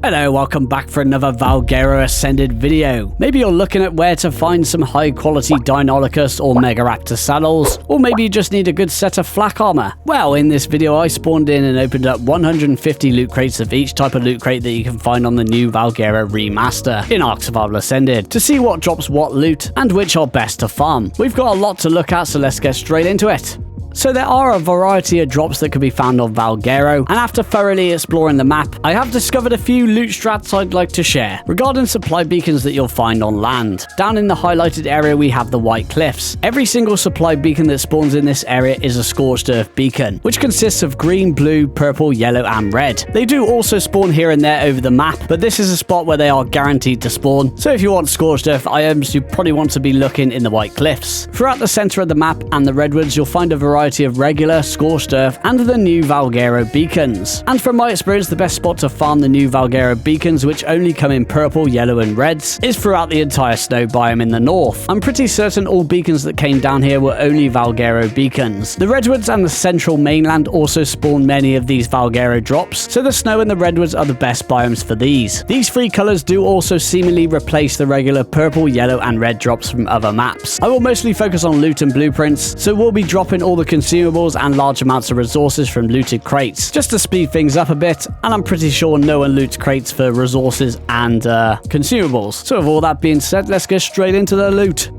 Hello, welcome back for another Valguero Ascended video. Maybe you're looking at where to find some high quality Deinonychus or Megaraptor saddles, or maybe you just need a good set of flak armor. Well, in this video I spawned in and opened up 150 loot crates of each type of loot crate that you can find on the new Valguero remaster in Valguero Ascended to see what drops what loot and which are best to farm. We've got a lot to look at, so let's get straight into it. So there are a variety of drops that can be found on Valguero, and after thoroughly exploring the map, I have discovered a few loot strats I'd like to share. Regarding supply beacons that you'll find on land, down in the highlighted area we have the White Cliffs. Every single supply beacon that spawns in this area is a Scorched Earth beacon, which consists of green, blue, purple, yellow and red. They do also spawn here and there over the map, but this is a spot where they are guaranteed to spawn, so if you want Scorched Earth items, you probably want to be looking in the White Cliffs. Throughout the centre of the map and the redwoods, you'll find a variety of regular, Scorched Earth, and the new Valguero beacons. And from my experience, the best spot to farm the new Valguero beacons, which only come in purple, yellow, and reds, is throughout the entire snow biome in the north. I'm pretty certain all beacons that came down here were only Valguero beacons. The redwoods and the central mainland also spawn many of these Valguero drops, so the snow and the redwoods are the best biomes for these. These three colours do also seemingly replace the regular purple, yellow, and red drops from other maps. I will mostly focus on loot and blueprints, so we'll be dropping all the consumables and large amounts of resources from looted crates, just to speed things up a bit, and I'm pretty sure no one loots crates for resources and consumables. So with all that being said, let's get straight into the loot.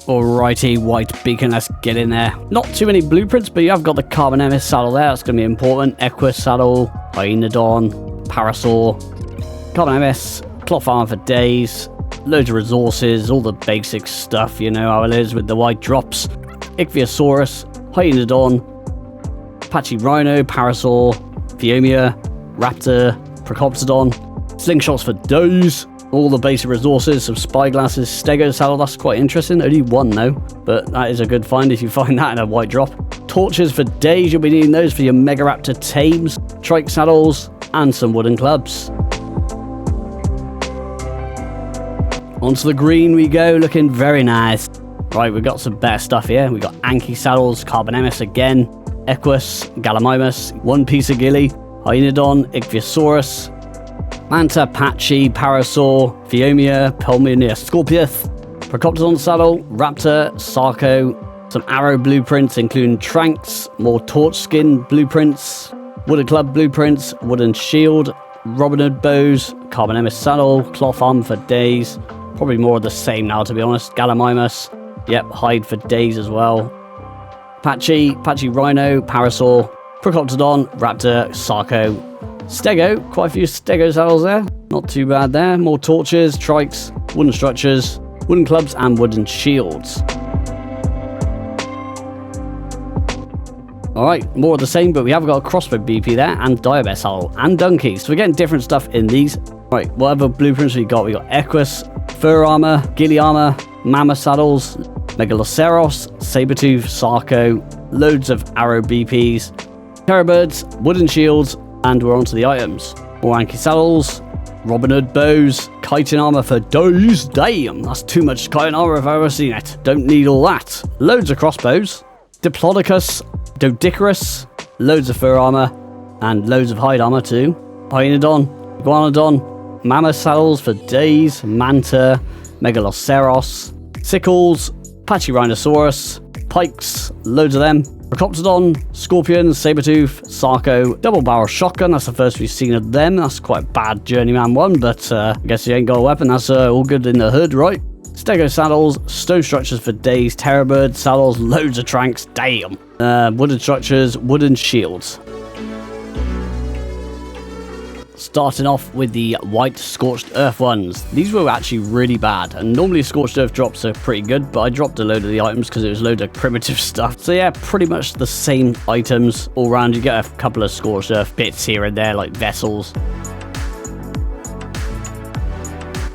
Alrighty, white beacon, let's get in there. Not too many blueprints, but you have got the Carbon MS saddle there, that's going to be important. Equus saddle, Hyaenodon, Parasaur, Carbon MS, cloth armor for days, loads of resources, all the basic stuff, you know how it is with the white drops. Ichthyosaurus, Hyaenodon, Apache Rhino, Parasaur, Phiomia, Raptor, Procoptodon, slingshots for days, all the basic resources, some spyglasses, Stego saddle, that's quite interesting, only one though, but that is a good find if you find that in a white drop. Torches for days, you'll be needing those for your Megaraptor tames, trike saddles, and some wooden clubs. Onto the green we go, looking very nice. Right, we've got some better stuff here. We've got Anki saddles, Carbon MS again, Equus, Gallimimus, one piece of Gilly, Hyaenodon, Ichthyosaurus, Manta, Patchy, Parasaur, Phiomia, Pulmonea, Scorpius, Procoptodon saddle, Raptor, Sarco, some arrow blueprints including Tranks, more torch skin blueprints, wooden club blueprints, wooden shield, Robin Hood bows, Carbon MS saddle, cloth armor for days. Probably more of the same now, to be honest. Gallimimus, yep, hide for days as well. Patchy Rhino, Parasaur, Procoptodon, Raptor, Sarco, Stego, quite a few Stego saddles there. Not too bad there. More torches, trikes, wooden structures, wooden clubs, and wooden shields. Alright, more of the same, but we have got a crossbow BP there, and diabet saddle, and donkeys. So we're getting different stuff in these. Right, what other blueprints we got? We got Equus, fur armor, ghillie armor, mammoth saddles, megaloceros, sabertooth, sarco, loads of arrow BPs, terrorbirds, wooden shields, and we're onto the items. More Anki saddles, Robin Hood bows, chitin armor for days. Damn, that's too much chitin armor if I've ever seen it. Don't need all that. Loads of crossbows, Diplodocus, Doedicurus, loads of fur armor, and loads of hide armor too. Hyaenodon, Iguanodon, mammoth saddles for days, Manta, Megaloceros, sickles, Pachyrhinosaurus, pikes, loads of them, Procoptodon, Scorpion, Sabertooth, Sarco, double barrel shotgun, that's the first we've seen of them, that's quite a bad journeyman one, but I guess you ain't got a weapon, that's all good in the hood, right? Stego saddles, stone structures for days, terrorbird saddles, loads of tranks, damn. Wooden structures, wooden shields. Starting off with the white Scorched Earth ones. These were actually really bad, and normally Scorched Earth drops are pretty good, but I dropped a load of the items because it was a load of primitive stuff. So yeah, pretty much the same items all around. You get a couple of Scorched Earth bits here and there, like vessels.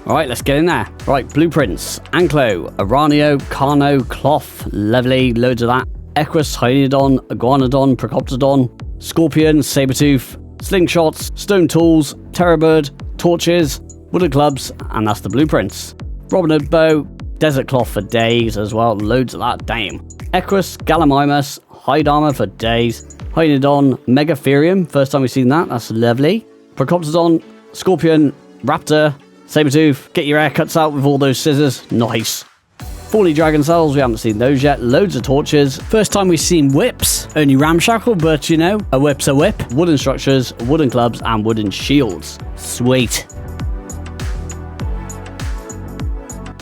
Alright, let's get in there. Right, blueprints. Anklo, Aranio, Carno, Cloth, Lovely, loads of that. Equus, Hyaenodon, Iguanodon, Procoptodon, Scorpion, Sabertooth, slingshots, stone tools, terrorbird, torches, wooden clubs, and that's the blueprints. Robin Hood bow, desert cloth for days as well, loads of that, damn. Equus, Gallimimus, hide armor for days, Hynodon, Megatherium. First time we've seen that. That's lovely. Procoptodon, Scorpion, Raptor, Sabertooth. Get your haircuts out with all those scissors. Nice. Thorny Dragon Cells, we haven't seen those yet. Loads of torches. First time we've seen whips. Only ramshackle, but you know, a whip's a whip. Wooden structures, wooden clubs, and wooden shields. Sweet.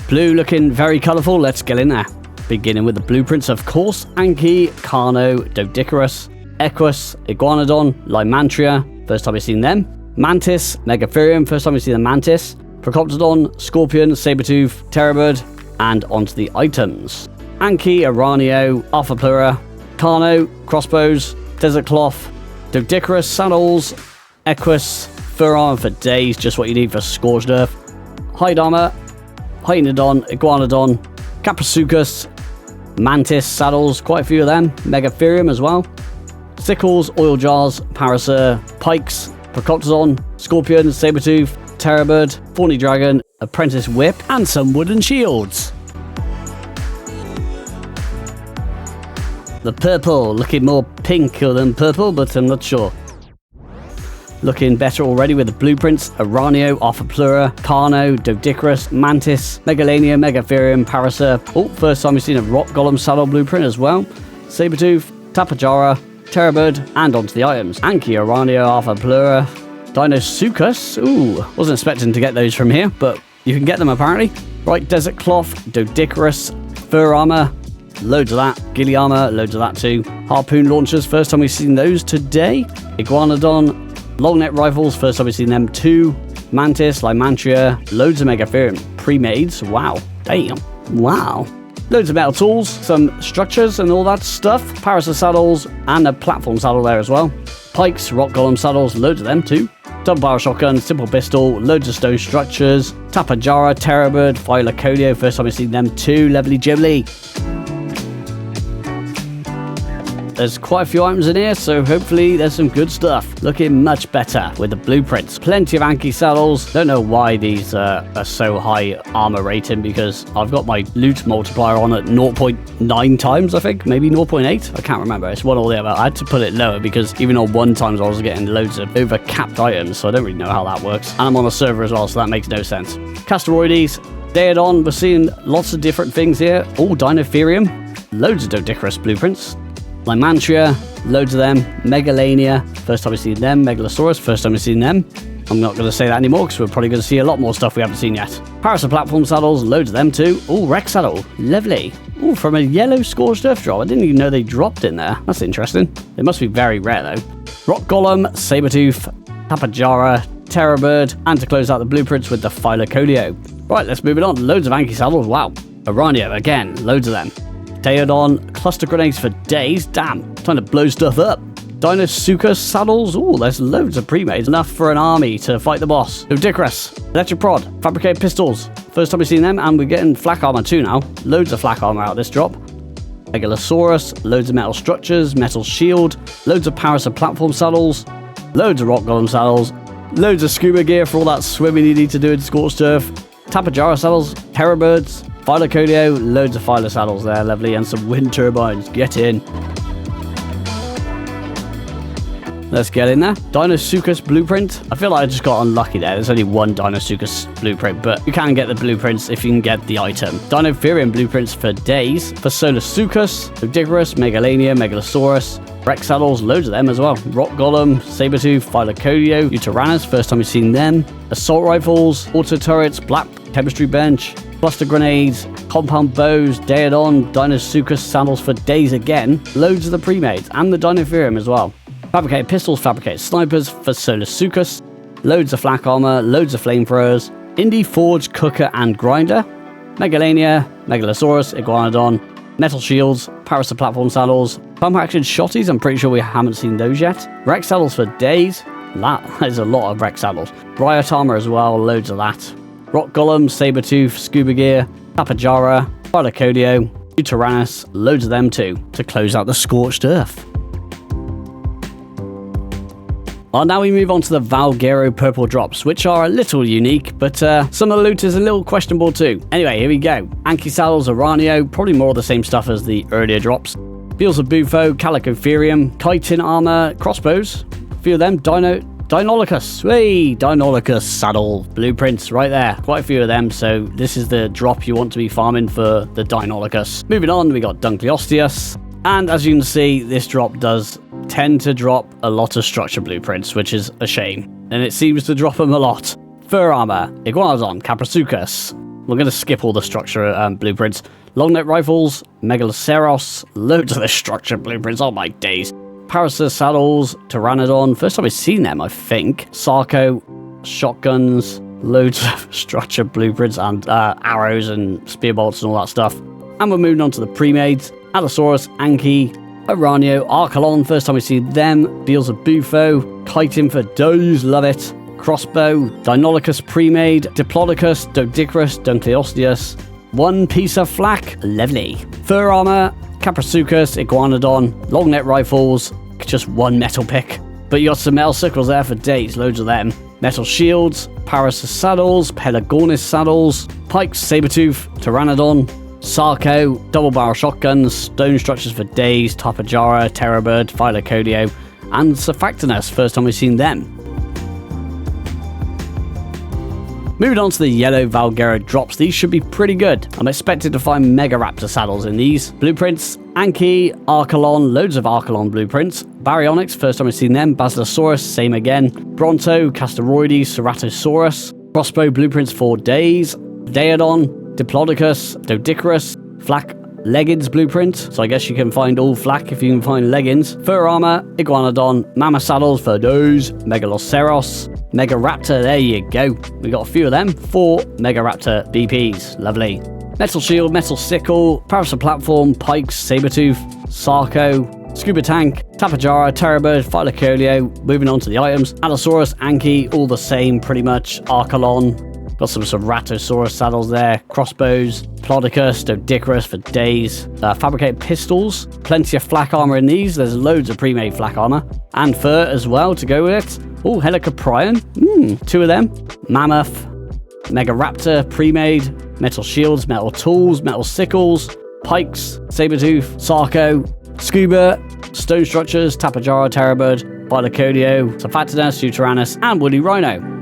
Blue looking very colourful. Let's get in there. Beginning with the blueprints, of course. Anki, Carno, Doedicurus, Equus, Iguanodon, Lymantria. First time we've seen them. Mantis, Megatherium. First time we've seen the Mantis. Procoptodon, Scorpion, Sabertooth, Terrorbird. And onto the items. Anki, Aranio, Arthropleura, Carno, Crossbows, Desert Cloth, Doedicurus, Saddles, Equus, Fur Armor for days, just what you need for Scorched Earth, Hide Armor, Hynodon, Iguanodon, Caprisuchus, Mantis, Saddles, quite a few of them, Megatherium as well, Sickles, Oil Jars, Parasaur, Pikes, Procoptodon, Scorpion, Sabertooth, Terrorbird, Thorny Dragon, Apprentice Whip, and some wooden shields. The purple, looking more pink than purple, but I'm not sure. Looking better already with the blueprints. Aranio, Arthropleura, Carno, Doedicurus, Mantis, Megalania, Megatherium, Parasaur. Oh, first time we've seen a Rock Golem saddle blueprint as well. Sabertooth, Tapajara, Terrorbird, and onto the items. Anki, Aranio, Arthropleura, Deinosuchus. Ooh, wasn't expecting to get those from here, but you can get them apparently. Right, Desert Cloth, Doedicurus, Fur Armor, loads of that. Ghillie Armor, loads of that too. Harpoon Launchers, first time we've seen those today. Iguanodon, Long Neck Rifles, first time we've seen them too. Mantis, Lymantria, loads of Megatherium. Pre-mades, wow. Damn. Wow. Loads of metal tools, some structures and all that stuff. Parasaur saddles, and a platform saddle there as well. Pikes, Rock Golem saddles, loads of them too. Double barrel shotgun, simple pistol, loads of stone structures. Tapajara, Terrorbird, Phylocodio, first time we've seen them too. Lovely jibbly. There's quite a few items in here, so hopefully there's some good stuff. Looking much better with the blueprints. Plenty of Anki saddles. Don't know why these are so high armor rating, because I've got my loot multiplier on at 0.9 times, I think. Maybe 0.8. I can't remember. It's one or the other. I had to put it lower because even on 1 times I was getting loads of over-capped items, so I don't really know how that works. And I'm on a server as well, so that makes no sense. Casteroides. Daedon. We're seeing lots of different things here. Oh, Dinotherium. Loads of Doedicurus blueprints. Lymantria, loads of them. Megalania, first time we've seen them. Megalosaurus, first time we've seen them. I'm not going to say that anymore because we're probably going to see a lot more stuff we haven't seen yet. Parasaur platform saddles, loads of them too. Oh, Rex saddle, lovely. Oh, from a yellow Scorched Earth drop. I didn't even know they dropped in there. That's interesting. It must be very rare though. Rock Golem, Sabertooth, Tapajara, Terrorbird, and to close out the blueprints with the Phylocodio. Right, let's move it on. Loads of Anki saddles, wow. Aranio, again, loads of them. Teodon, cluster grenades for days. Damn, trying to blow stuff up. Deinosuchus saddles. Ooh, there's loads of pre-mades. Enough for an army to fight the boss. Doedicurus, electric prod, fabricated pistols. First time we've seen them, and we're getting flak armor too now. Loads of flak armor out this drop. Megalosaurus, loads of metal structures, metal shield, loads of Parasaur platform saddles, loads of Rock Golem saddles, loads of scuba gear for all that swimming you need to do in Scorched Earth. Tapajara saddles, Terrorbirds, Phylocodio, loads of Phylo saddles there, lovely, and some wind turbines. Get in. Let's get in there. Deinosuchus blueprint. I feel like I just got unlucky there. There's only one Deinosuchus blueprint, but you can get the blueprints if you can get the item. Dinotherium blueprints for days. For Solasuchus, Doedicurus, Megalania, Megalosaurus, Rex saddles, loads of them as well. Rock Golem, Sabertooth, Phylocodio, Uteranus, first time we've seen them. Assault rifles, auto turrets, black chemistry bench, cluster grenades, compound bows, Daedon, Deinosuchus saddles for days again. Loads of the pre-mades and the Dinotherium as well. Fabricated pistols, fabricated snipers for Solasuchus. Loads of flak armor, loads of flamethrowers. Indie Forge, Cooker and Grinder. Megalania, Megalosaurus, Iguanodon. Metal shields, Parasaur platform saddles. Pump action shotties, I'm pretty sure we haven't seen those yet. Rex saddles for days. That is a lot of Rex saddles. Riot armor as well, loads of that. Rock Golem, Sabertooth, scuba gear, Tapajara, Phylocodio, Uteranus, loads of them too, to close out the Scorched Earth. Well, now we move on to the Valguero purple drops, which are a little unique, but some of the loot is a little questionable too. Anyway, here we go. Anki saddles, Aranio, probably more of the same stuff as the earlier drops. Beals of Bufo, Calicotherium, chitin armor, crossbows. A few of them. Deinonychus. Hey, Deinonychus saddle blueprints right there. Quite a few of them, so this is the drop you want to be farming for the Deinonychus. Moving on, we got Dunkleosteus. And as you can see, this drop does tend to drop a lot of structure blueprints, which is a shame. And it seems to drop them a lot. Fur armor, Iguanodon, Caprasuchus. We're going to skip all the structure blueprints. Long neck rifles, Megaloceros, loads of the structure blueprints. Oh my days. Parasaur saddles, Pteranodon. First time I've seen them, I think. Sarco, shotguns, loads of structure blueprints and arrows and spear bolts and all that stuff. And we're moving on to the pre-mades. Allosaurus, Anki, Oranio, Archelon. First time we see them. Beals of Bufo, chitin for days, love it. Crossbow, Deinonychus pre-made, Diplodocus, Doedicurus, Dunkleosteus. One piece of flak, lovely. Fur armor, Caprasuchus, Iguanodon, long neck rifles, just one metal pick. But you got some metal circles there for days, loads of them. Metal shields, Parasaur saddles, Pelagornis saddles, pikes, Sabertooth, Pteranodon, Sarco, double barrel shotguns, stone structures for days, Tapajara, Terrorbird, Phylocodio, and Surfactinus, first time we've seen them. Moving on to the yellow Valguero drops, these should be pretty good. I'm expected to find Megaraptor saddles in these. Blueprints, Anki, Archelon, loads of Archelon blueprints. Baryonyx, first time I've seen them. Basilosaurus, same again. Bronto, Castoroides, Ceratosaurus. Crossbow blueprints for days. Daedon, Diplodocus, Doedicurus, Flak leggings blueprint. So I guess you can find all flak if you can find leggings. Fur armor, Iguanodon, Mammoth saddles for those. Megaloceros, Megaraptor, there you go. We got a few of them. 4 Megaraptor BPs, lovely. Metal shield, metal sickle, Parasaur platform, pikes, Sabertooth, Sarco, scuba tank, Tapajara, Terrorbird, Phylocolio. Moving on to the items. Allosaurus, Anki, all the same pretty much. Archelon. Got some Ceratosaurus saddles there. Crossbows, Plodicus, Doedicurus for days. Fabricated pistols. Plenty of flak armor in these. There's loads of pre-made flak armor. And fur as well to go with it. Oh, Helicoprion. 2 of them. Mammoth. Megaraptor pre-made. Metal shields, metal tools, metal sickles. Pikes, Sabertooth, Sarco. Scuba. Stone structures, Tapajara, Terrorbird, Phylocodio, Surfactinus, Deuteranus, and Woody Rhino.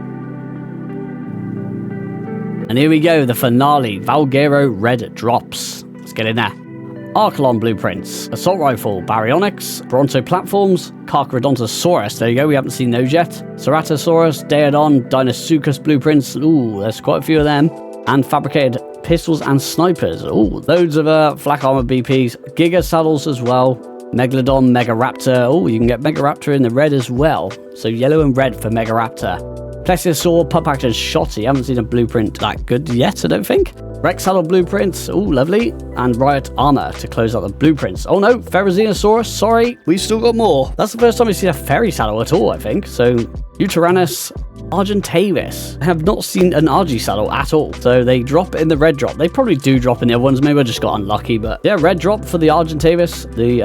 And here we go, the finale, Valguero Red drops. Let's get in there. Archelon blueprints, Assault Rifle, Baryonyx, Bronto platforms, Carcharodontosaurus, there you go, we haven't seen those yet. Ceratosaurus, Daedon, Deinosuchus blueprints, ooh, there's quite a few of them. And fabricated pistols and snipers, ooh, loads of flak armor BPs, Giga saddles as well. Megalodon, Megaraptor, oh, you can get Megaraptor in the red as well. So yellow and red for Megaraptor. Plesiosaur, Pump Action Shotty. Haven't seen a blueprint that good yet, I don't think. Rex Saddle blueprints. Oh, lovely. And Riot Armor to close out the blueprints. Oh no, Ferrozenosaurus. Sorry, we've still got more. That's the first time we've seen a fairy saddle at all, I think. So, Deuteranus Argentavis. I have not seen an Argy saddle at all. So they drop in the red drop. They probably do drop in the other ones. Maybe I just got unlucky. But yeah, red drop for the Argentavis. The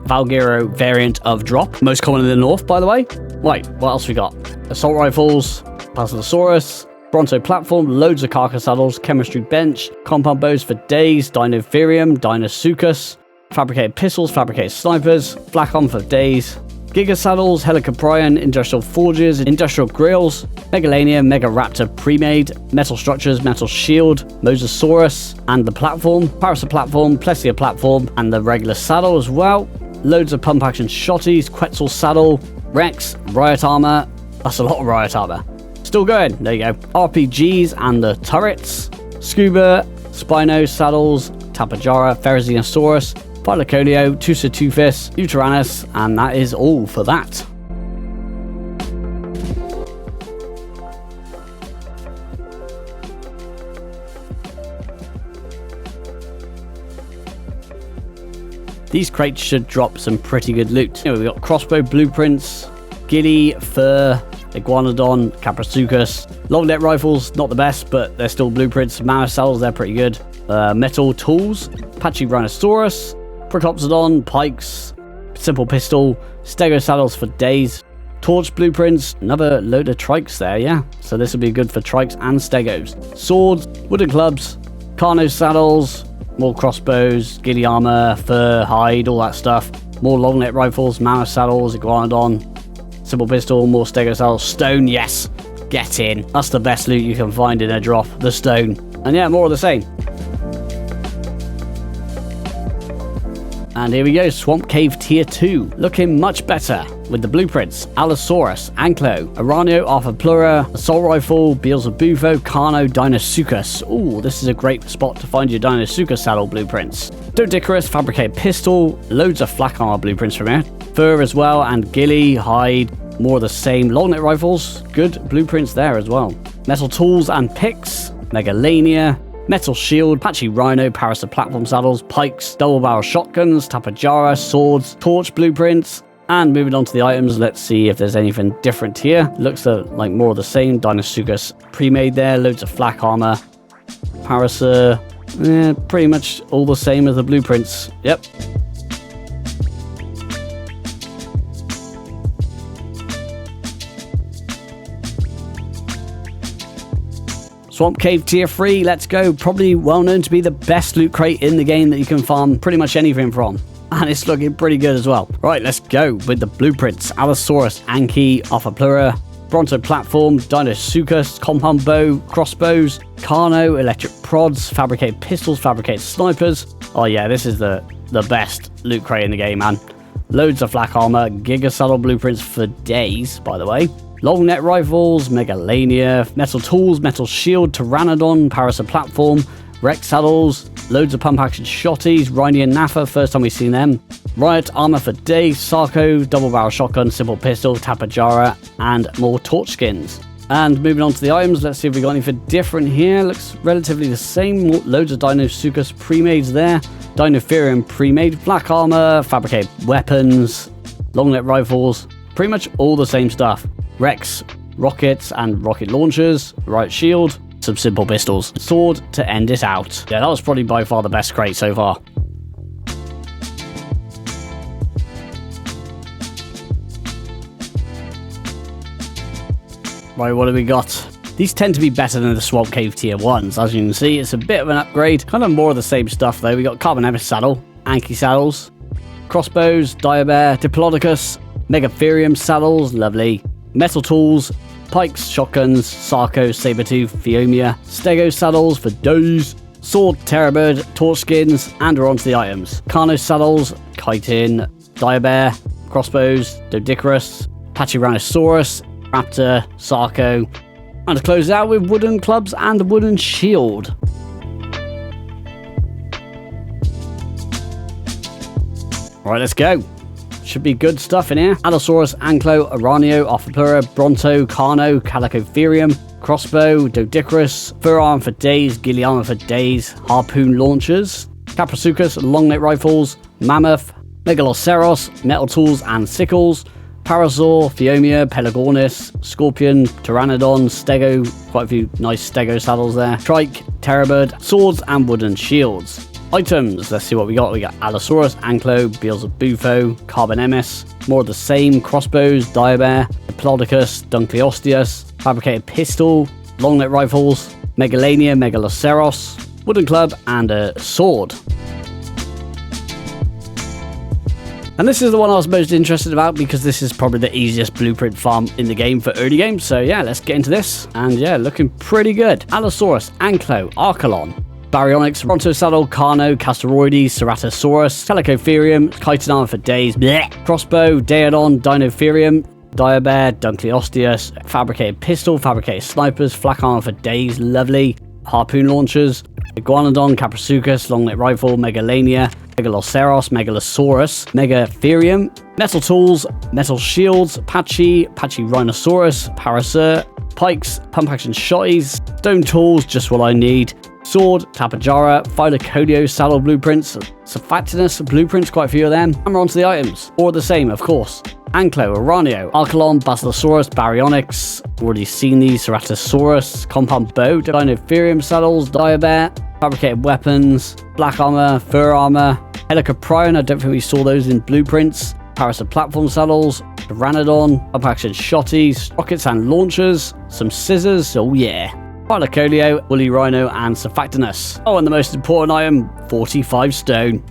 Valguero variant of drop. Most common in the north, by the way. Right, what else we got? Assault Rifles. Basilosaurus, Bronto platform, loads of carcass saddles, chemistry bench, compound bows for days, Dinotherium, Deinosuchus, fabricated pistols, fabricated snipers, flak armor for days, Giga saddles, Helicoprion, industrial forges, industrial grills, Megalania, Megaraptor pre-made, metal structures, metal shield, Mosasaurus, and the platform, Parasaur platform, Plessia platform, and the regular saddle as well. Loads of pump action shotties, Quetzal saddle, Rex, riot armor. That's a lot of riot armor. Still going, there you go. RPGs and the turrets, Scuba, Spino saddles, Tapajara, Ferrozenosaurus, Phylocolio, Tusotufus, Deuteranus, and that is all for that. These crates should drop some pretty good loot. We've got crossbow blueprints, Gilly, Fur, Iguanodon, Caprasuchus. Long neck rifles, not the best, but they're still blueprints. Mammoth saddles, they're pretty good. Metal tools, Pachyrhinosaurus, Procopsodon, pikes, simple pistol, Stego saddles for days. Torch blueprints, another load of trikes there, yeah. So this will be good for trikes and stegos. Swords, wooden clubs, Carno saddles, More crossbows, ghillie armor, fur, hide, all that stuff. More long neck rifles, mammoth saddles, iguanodon, simple pistol, more stego saddles, stone, yes, get in. That's the best loot you can find in a drop, the stone. And yeah, more of the same. And here we go, Swamp Cave Tier 2, looking much better with the blueprints: Allosaurus, Anklo, Aranio, Arthroplura, Assault Rifle, Beelzebufo, Carno, Deinosuchus. Ooh, this is a great spot to find your Deinosuchus saddle blueprints. Doedicurus, Fabricated Pistol, loads of flak armor blueprints from here. Fur as well, and ghillie, hide, more of the same. Long neck rifles, good blueprints there as well. Metal tools and picks, Megalania, metal shield, patchy rhino, Parasite platform saddles, pikes, double barrel shotguns, tapajara, swords, torch blueprints. And moving on to the items, let's see if there's anything different here. Looks like more of the same. Deinosuchus pre-made there, loads of flak armor. Parasite, pretty much all the same as the blueprints. Yep. Swamp Cave Tier 3, let's go. Probably well known to be the best loot crate in the game that you can farm pretty much anything from. And it's looking pretty good as well. Right, let's go with the blueprints. Allosaurus, Anki, Arthroplura, Bronto Platform, Deinosuchus, Compound Bow, Crossbows, Carno, Electric Prods, Fabricated Pistols, Fabricated Snipers. Oh yeah, this is the best loot crate in the game, man. Loads of flak armor, Giga Saddle blueprints for days, by the way. Long neck rifles, Megalania, metal tools, metal shield, Pteranodon, Parasite platform, Rex saddles, loads of pump action shotties, Rhini and Nafa, first time we've seen them. Riot armor for days, Sarco, double barrel shotgun, simple pistol, Tapajara, and more torch skins. And moving on to the items, let's see if we got anything different here. Looks relatively the same. Loads of Deinosuchus pre-mades there. Dinotherium pre-made, black armor, fabricated weapons, long neck rifles, pretty much all the same stuff. Rex, rockets and rocket launchers, right shield, some simple pistols, sword to end it out. Yeah, that was probably by far the best crate so far. Right, what do we got? These tend to be better than the Swamp Cave Tier 1s. As you can see, it's a bit of an upgrade. Kind of more of the same stuff though. We got Carbon Emis saddle, Anki saddles, crossbows, Diabear, Diplodocus, Megatherium saddles, lovely. Metal tools, pikes, shotguns, Sarco, Sabertooth, Phiomia, Stego saddles for days, sword, Terrorbird, torch skins, and we're on to the items. Carno saddles, Chitin, Diabear, crossbows, Doedicurus, Pachyrhinosaurus, Raptor, Sarco, and to close out with wooden clubs and a wooden shield. Alright, let's go. Should be good stuff in here. Allosaurus, Anklo, Aranio, Arthroplura, Bronto, Carno, Calicotherium, crossbow, Doedicurus, fur arm for days, ghillie armor for days, harpoon launchers, Caprosuchus, long neck rifles, mammoth, Megaloceros, metal tools and sickles, Parasaur, Phiomia, Pelagornis, Scorpion, Pteranodon, Stego, quite a few nice Stego saddles there, Trike, Terrorbird, swords and wooden shields. Items, let's see what we got. We got Allosaurus, Anklo, Beelzebufo, Carbon Emis, more of the same, crossbows, Diabear, Diplodocus, Dunkleosteus, fabricated pistol, long neck rifles, Megalania, Megaloceros, wooden club, and a sword. And this is the one I was most interested about because this is probably the easiest blueprint farm in the game for early game. So yeah, let's get into this. And yeah, looking pretty good. Allosaurus, Anklo, Archelon, Baryonyx, Bronto Saddle, Carno, Castoroides, Ceratosaurus, Calicotherium, Chitin armor for days, bleh. Crossbow, Daedon, Dinotherium, Diabear, Dunkleosteus, fabricated pistol, fabricated snipers, flak armor for days, lovely. Harpoon launchers, Iguanodon, Caprosuchus, long neck rifle, Megalania, Megaloceros, Megalosaurus, Megatherium, metal tools, metal shields, Pachyrhinosaurus, Parasaur, pikes, pump action shotties, stone tools, just what I need. Sword, Tapajara, Phylocodio saddle blueprints, Surfactinus blueprints, quite a few of them. And we're on to the items. All the same, of course. Anklo, Aranio, Archelon, Basilosaurus, Baryonyx, already seen these, Ceratosaurus, Compound Bow, Dinotherium saddles, Diabear, fabricated weapons, black armor, fur armor, Helicoprion, I don't think we saw those in blueprints, Parasite platform saddles, Pteranodon, pump action shotties, rockets and launchers, some scissors, oh yeah. Phylacoleo, Woolly Rhino, and Surfactinus. Oh, and the most important item, 45 stone.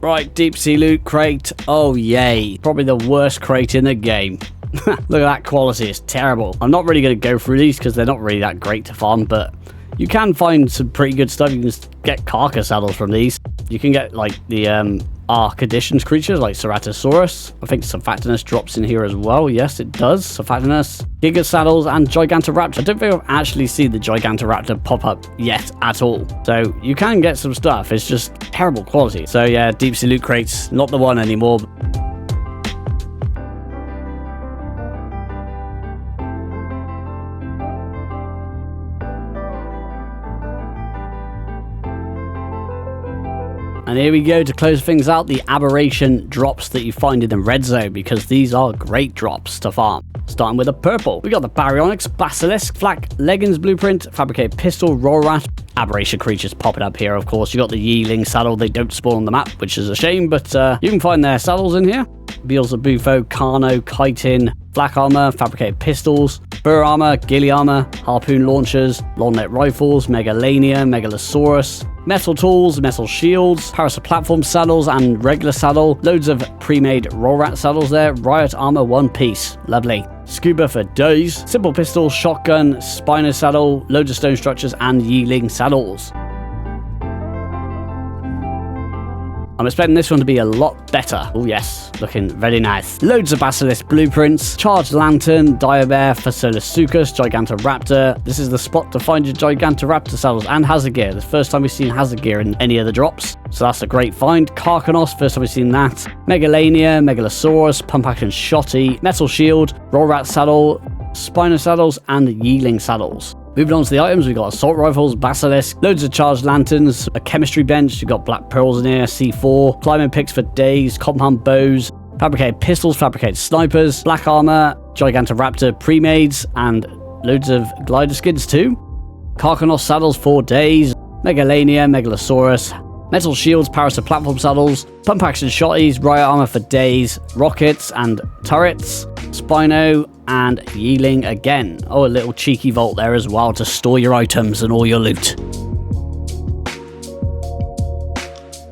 Right, deep sea loot crate. Oh, yay. Probably the worst crate in the game. Look at that quality, it's terrible. I'm not really going to go through these because they're not really that great to farm, but you can find some pretty good stuff. You can just get carcass saddles from these. You can get like the Arc Editions creatures like Ceratosaurus. I think Surfactinus drops in here as well. Yes, it does. Surfactinus, Giga Saddles, and Gigantoraptor. I don't think I've actually seen the Gigantoraptor pop up yet at all. So you can get some stuff. It's just terrible quality. So yeah, deep sea loot crates, not the one anymore. And here we go to close things out, the aberration drops that you find in the red zone, because these are great drops to farm. Starting with a purple, we got the Baryonyx, Basilisk, Flak, Leggings Blueprint, Fabricated Pistol, Rollrat, aberration creatures popping up here, of course. You got the Yeeling saddle, they don't spawn on the map, which is a shame, but you can find their saddles in here. Beelzebufo, Carno, Chitin, Flak Armor, Fabricated Pistols, Burr Armor, Ghillie Armor, Harpoon Launchers, Long Neck Rifles, Megalania, Megalosaurus, Metal Tools, Metal Shields, Parasite Platform Saddles and regular saddle, loads of pre-made Rollrat saddles there, Riot Armor one piece, lovely. Scuba for days, Simple Pistol, Shotgun, Spino Saddle, loads of stone structures and Yeeling saddles. I'm expecting this one to be a lot better. Oh yes, looking very nice. Loads of Basilisk blueprints, Charged Lantern, Diabear, Phaseolus, Gigantoraptor. This is the spot to find your Gigantoraptor saddles and hazard gear. The first time we've seen hazard gear in any of the drops, so that's a great find. Carcanos, first time we've seen that. Megalania, Megalosaurus, Pump Action Shotty, Metal Shield, Rollrat Saddle, Spino Saddles, and Yeeling Saddles. Moving on to the items, we got assault rifles, Basilisk, loads of charged lanterns, a chemistry bench, you've got black pearls in here, C4, climbing picks for days, compound bows, fabricated pistols, fabricated snipers, black armor, Gigantoraptor pre-mades, and loads of glider skids too. Carcanos saddles for days, Megalania, Megalosaurus, metal shields, Parasite platform saddles, pump action shotties, riot armor for days, rockets and turrets, Spino, and Yeeling again. Oh, a little cheeky vault there as well to store your items and all your loot.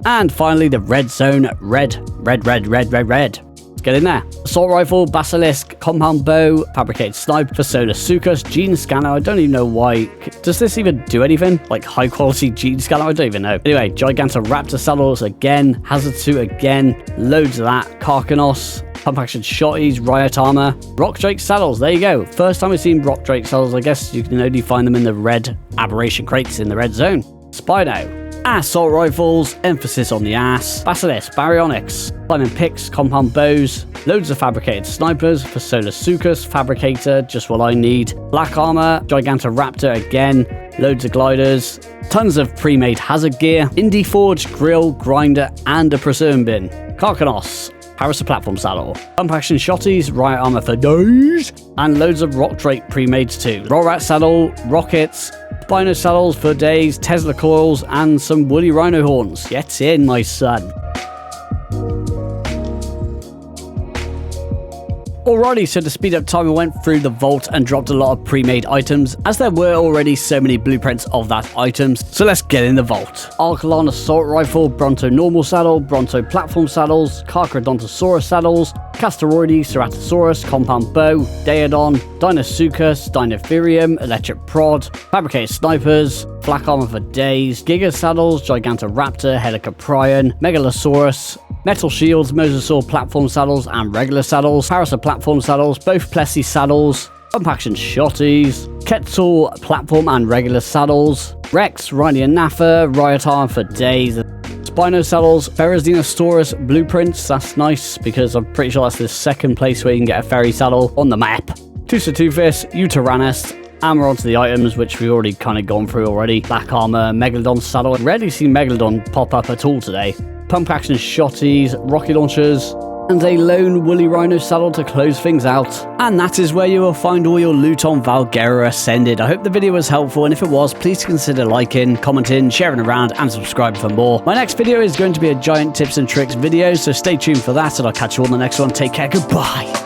And finally, the red zone, red. Let's get in there. Assault rifle, Basilisk, compound bow, fabricated sniper, Phaseolus, gene scanner. I don't even know why. Does this even do anything? Like high quality gene scanner? I don't even know. Anyway, Gigantoraptor saddles again, hazard suit again, loads of that. Carcanos, pump action shotties, riot armor, rock drake saddles. There you go. First time we've seen rock drake saddles. I guess you can only find them in the red aberration crates in the red zone. Spino. Assault rifles, emphasis on the ass, Basilisk, Baryonyx, climbing picks, compound bows, loads of fabricated snipers, Phaseolus, fabricator, just what I need, black armor, Gigantoraptor again, loads of gliders, tons of pre-made hazard gear, Indie Forge, grill, grinder, and a preserve bin, Carcanos, Parasite platform saddle, pump action shotties, riot armor for days, and loads of rock drake pre-mades too, Rollrat saddle, rockets, Spino saddles for days, Tesla coils, and some woolly rhino horns. Get in, my son. Alrighty, so to speed up time, I went through the vault and dropped a lot of pre-made items, as there were already so many blueprints of that items. So let's get in the vault. Archelon assault rifle, Bronto normal saddle, Bronto platform saddles, Carcharodontosaurus saddles, Castoroides, Ceratosaurus, compound bow, Daedon, Dinosuchus, Dinotherium, electric prod, fabricated snipers, flak armor for days, Giga saddles, Gigantoraptor, Helicoprion, Megalosaurus, metal shields, Mosasaur platform saddles and regular saddles, Parasite platform saddles, both Plessy saddles, pump action shotties, Quetzal platform and regular saddles, Rex, Rhinianafa, Riot armor for days, Spino saddles, Ferrozinosaurus blueprints. That's nice because I'm pretty sure that's the second place where you can get a fairy saddle on the map. Tusotufus, Uteranus, and we're onto the items which we've already kind of gone through already. Black armor, Megalodon saddle. I've rarely seen Megalodon pop up at all today. Pump action shotties, rocket launchers, and a lone woolly rhino saddle to close things out. And that is where you will find all your loot on Valguero Ascended. I hope the video was helpful, and if it was, please consider liking, commenting, sharing around, and subscribing for more. My next video is going to be a giant tips and tricks video, so stay tuned for that, and I'll catch you on the next one. Take care, goodbye.